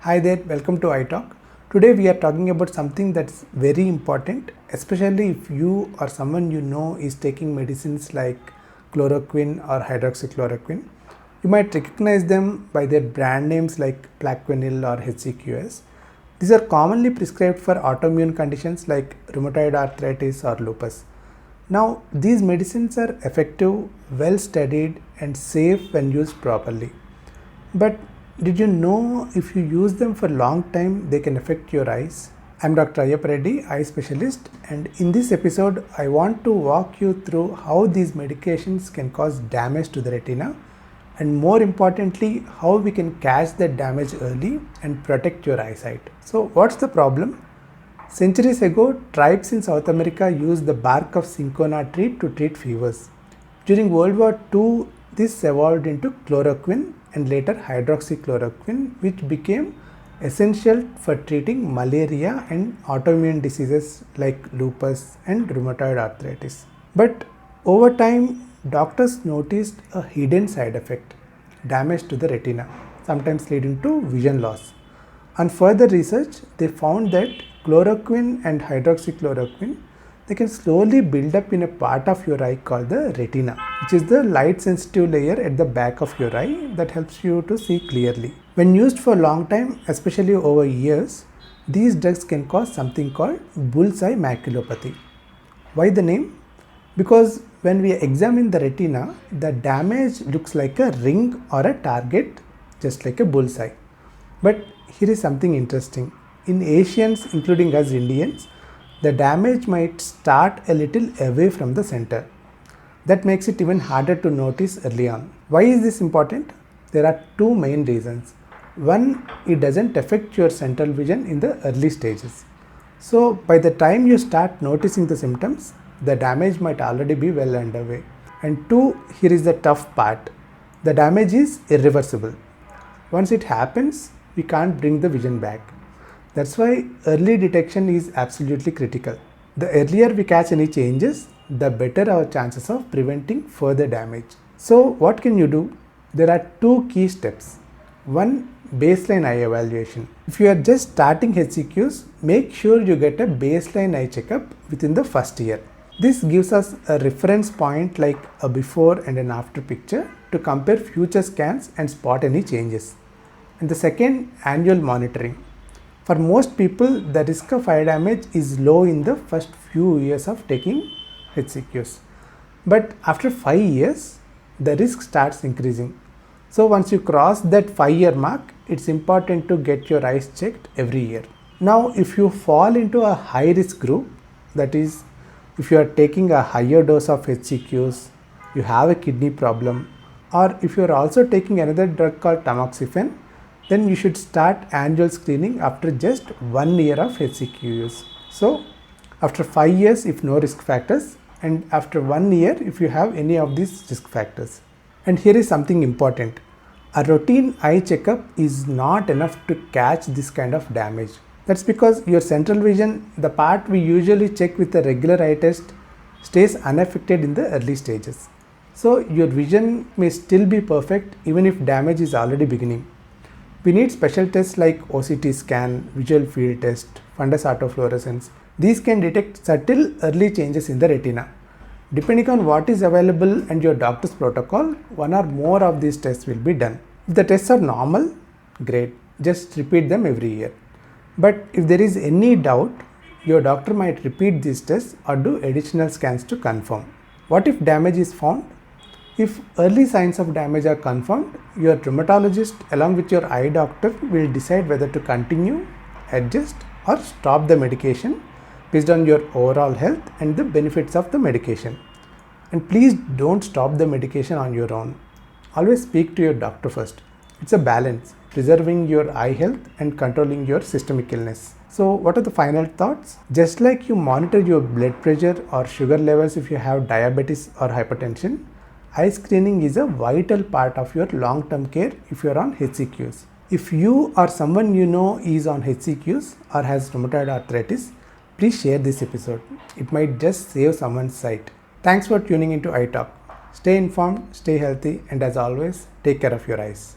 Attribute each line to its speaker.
Speaker 1: Hi there, welcome to EyeTalk. Today we are talking about something that's very important, especially if you or someone you know is taking medicines like chloroquine or hydroxychloroquine. You might recognize them by their brand names like Plaquenil or HCQS. These are commonly prescribed for autoimmune conditions like rheumatoid arthritis or lupus. Now, these medicines are effective, well studied, and safe when used properly. But did you know if you use them for a long time, they can affect your eyes? I'm Dr. Ayyappa Reddy, eye specialist, and in this episode, I want to walk you through how these medications can cause damage to the retina, and more importantly, how we can catch that damage early and protect your eyesight. So, what's the problem? Centuries ago, tribes in South America used the bark of cinchona tree to treat fevers. During World War II, this evolved into chloroquine and later hydroxychloroquine, which became essential for treating malaria and autoimmune diseases like lupus and rheumatoid arthritis. But over time, doctors noticed a hidden side effect, damage to the retina, sometimes leading to vision loss. On further research, they found that chloroquine and hydroxychloroquine, they can slowly build up in a part of your eye called the retina, which is the light sensitive layer at the back of your eye that helps you to see clearly. When used for a long time, especially over years, these drugs can cause something called bullseye maculopathy. Why the name? Because when we examine the retina, the damage looks like a ring or a target, just like a bullseye. But here is something interesting. In Asians, including us Indians, the damage might start a little away from the center. That makes it even harder to notice early on. Why is this important? There are two main reasons. One, it doesn't affect your central vision in the early stages. So by the time you start noticing the symptoms, the damage might already be well underway. And two, here is the tough part. The damage is irreversible. Once it happens, we can't bring the vision back. That's why early detection is absolutely critical. The earlier we catch any changes, the better our chances of preventing further damage. So what can you do? There are two key steps. One, baseline eye evaluation. If you are just starting HCQs, make sure you get a baseline eye checkup within the first year. This gives us a reference point like a before and an after picture to compare future scans and spot any changes. And the second, annual monitoring. For most people, the risk of eye damage is low in the first few years of taking HCQs. But after 5 years, the risk starts increasing. So once you cross that 5-year mark, it's important to get your eyes checked every year. Now, if you fall into a high risk group, that is, if you are taking a higher dose of HCQs, you have a kidney problem, or if you are also taking another drug called tamoxifen, then you should start annual screening after just 1 year of HCQ use. So after 5 years if no risk factors, and after 1 year if you have any of these risk factors. And here is something important. A routine eye checkup is not enough to catch this kind of damage. That's because your central vision, the part we usually check with a regular eye test, stays unaffected in the early stages. So your vision may still be perfect even if damage is already beginning. We need special tests like OCT scan, visual field test, fundus autofluorescence. These can detect subtle early changes in the retina. Depending on what is available and your doctor's protocol, one or more of these tests will be done. If the tests are normal, great, just repeat them every year. But if there is any doubt, your doctor might repeat these tests or do additional scans to confirm. What if damage is found? If early signs of damage are confirmed, your rheumatologist along with your eye doctor will decide whether to continue, adjust or stop the medication based on your overall health and the benefits of the medication. And please don't stop the medication on your own. Always speak to your doctor first. It's a balance, preserving your eye health and controlling your systemic illness. So what are the final thoughts? Just like you monitor your blood pressure or sugar levels if you have diabetes or hypertension, eye screening is a vital part of your long-term care if you are on HCQs. If you or someone you know is on HCQs or has rheumatoid arthritis, please share this episode. It might just save someone's sight. Thanks for tuning into EyeTalk. Stay informed, stay healthy, and as always, take care of your eyes.